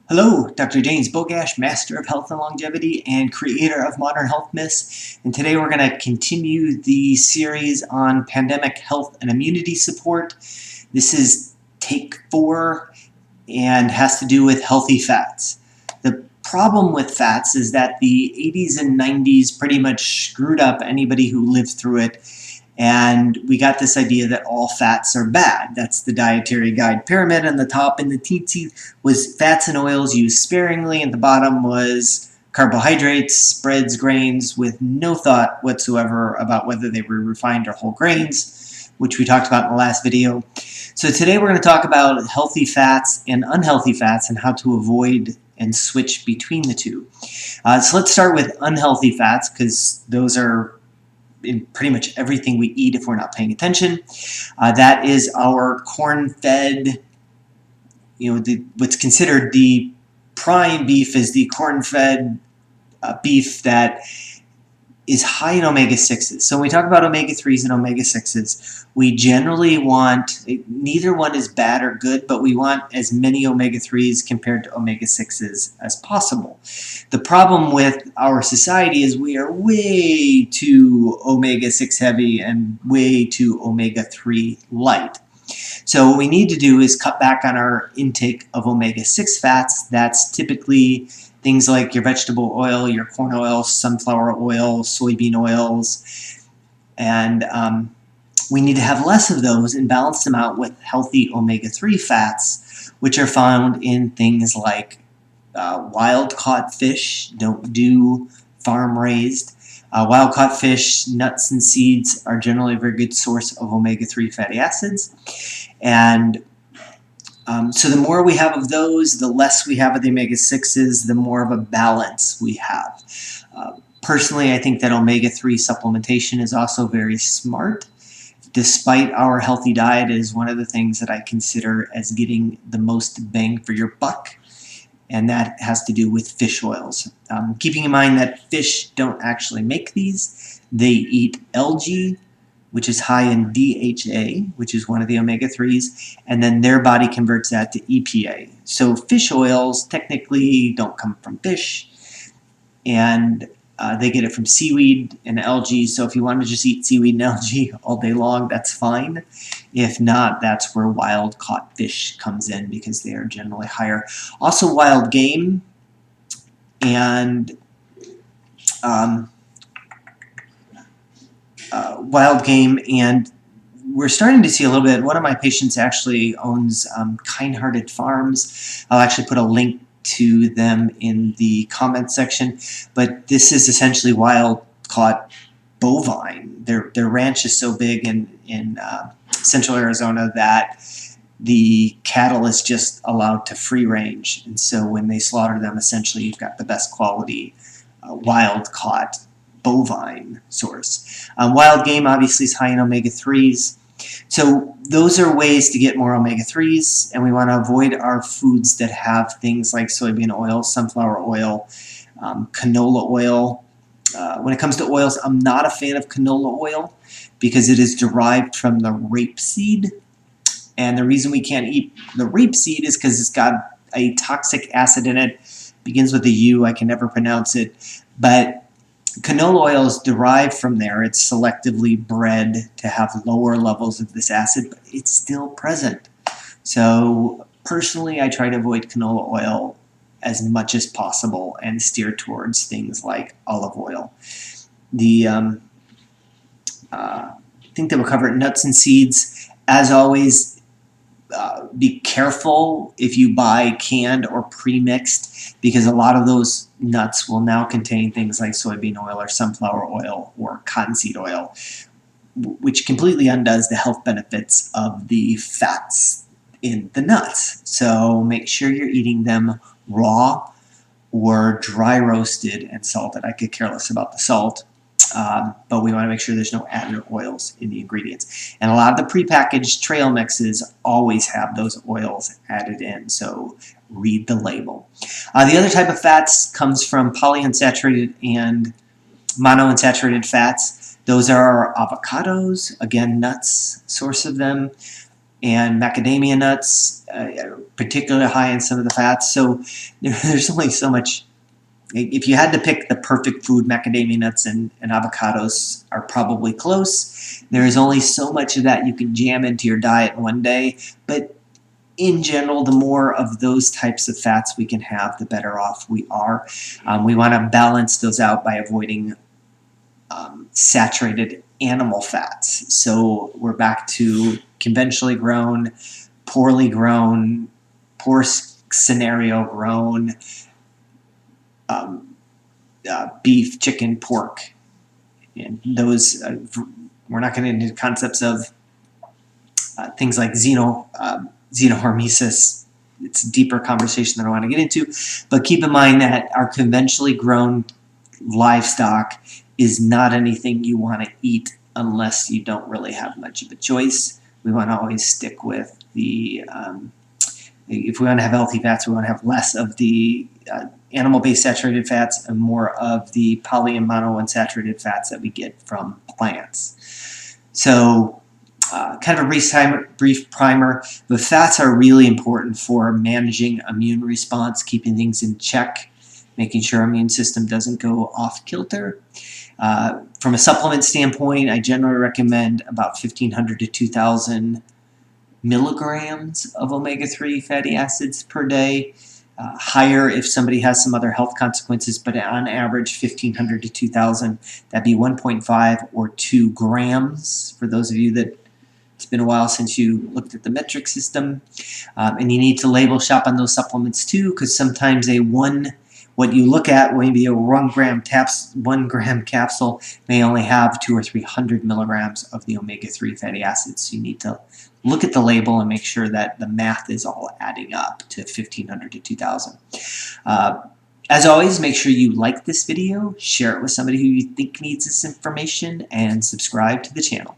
Hello, Dr. James Bogash, Master of Health and Longevity and creator of Modern Health Myths. And today we're going to continue the series on pandemic health and immunity support. This is take 4 and has to do with healthy fats. The problem with fats is that the 80s and 90s pretty much screwed up anybody who lived through it. And we got this idea that all fats are bad. That's the dietary guide pyramid. On the top in the teensy was fats and oils used sparingly, and the bottom was carbohydrates, spreads, grains, with no thought whatsoever about whether they were refined or whole grains, which we talked about in the last video. So today we're going to talk about healthy fats and unhealthy fats and how to avoid and switch between the two. So let's start with unhealthy fats, because those are in pretty much everything we eat if we're not paying attention. That is our corn-fed, what's considered the prime beef is the corn-fed beef that is high in omega-6s. So when we talk about omega-3s and omega-6s, we generally want, neither one is bad or good, but we want as many omega-3s compared to omega-6s as possible. The problem with our society is we are way too omega-6 heavy and way too omega-3 light. So what we need to do is cut back on our intake of omega-6 fats. That's typically things like your vegetable oil, your corn oil, sunflower oil, soybean oils, and we need to have less of those and balance them out with healthy omega-3 fats, which are found in things like wild-caught fish. Don't do farm-raised. Wild-caught fish, nuts, and seeds are generally a very good source of omega-3 fatty acids. And so the more we have of those, the less we have of the omega-6s, the more of a balance we have. Personally, I think that omega-3 supplementation is also very smart. Despite our healthy diet, it is one of the things that I consider as getting the most bang for your buck, and that has to do with fish oils. Keeping in mind that fish don't actually make these. They eat algae, which is high in DHA, which is one of the omega-3s, and then their body converts that to EPA. So fish oils technically don't come from fish, and they get it from seaweed and algae. So if you want to just eat seaweed and algae all day long, that's fine. If not, that's where wild-caught fish comes in, because they are generally higher. Also wild game and we're starting to see a little bit. One of my patients actually owns Kind-Hearted Farms. I'll actually put a link to them in the comment section, but this is essentially wild-caught bovine. Their ranch is so big in central Arizona that the cattle is just allowed to free range, and so when they slaughter them, essentially you've got the best quality wild-caught bovine source. Wild game obviously is high in omega-3s. So those are ways to get more omega-3s, and we want to avoid our foods that have things like soybean oil, sunflower oil, canola oil. When it comes to oils, I'm not a fan of canola oil because it is derived from the rapeseed, and the reason we can't eat the rapeseed is because it's got a toxic acid in it. Begins with a U, I can never pronounce it, but canola oil is derived from there. It's selectively bred to have lower levels of this acid, but it's still present. So personally, I try to avoid canola oil as much as possible and steer towards things like olive oil. I think that we'll cover nuts and seeds. As always, be careful if you buy canned or pre-mixed, because a lot of those nuts will now contain things like soybean oil or sunflower oil or cottonseed oil, which completely undoes the health benefits of the fats in the nuts. So make sure you're eating them raw or dry roasted and salted. I could care less about the salt. But we want to make sure there's no added oils in the ingredients. And a lot of the prepackaged trail mixes always have those oils added in, so read the label. The other type of fats comes from polyunsaturated and monounsaturated fats. Those are avocados, again nuts, source of them, and macadamia nuts. particularly high in some of the fats. So there's only so much. If you had to pick the perfect food, macadamia nuts and avocados are probably close. There is only so much of that you can jam into your diet in one day, but in general, the more of those types of fats we can have, the better off we are. We want to balance those out by avoiding saturated animal fats. So we're back to conventionally grown, poorly grown, poor scenario grown beef, chicken, pork. And those, we're not getting into concepts of things like xenohormesis. It's a deeper conversation that I want to get into. But keep in mind that our conventionally grown livestock is not anything you want to eat unless you don't really have much of a choice. We want to always stick with the, if we want to have healthy fats, we want to have less of the animal-based saturated fats and more of the poly and monounsaturated fats that we get from plants. So kind of a brief primer. The fats are really important for managing immune response, keeping things in check, making sure our immune system doesn't go off kilter. From a supplement standpoint, I generally recommend about 1,500 to 2,000 milligrams of omega-3 fatty acids per day. Higher if somebody has some other health consequences, but on average 1,500 to 2,000. That'd be 1.5 or 2 grams for those of you that it's been a while since you looked at the metric system. And you need to label shop on those supplements too, because sometimes what you look at, maybe a 1 gram capsule may only have 200 or 300 milligrams of the omega-3 fatty acids. So you need to look at the label and make sure that the math is all adding up to 1,500 to 2,000. As always, make sure you like this video, share it with somebody who you think needs this information, and subscribe to the channel.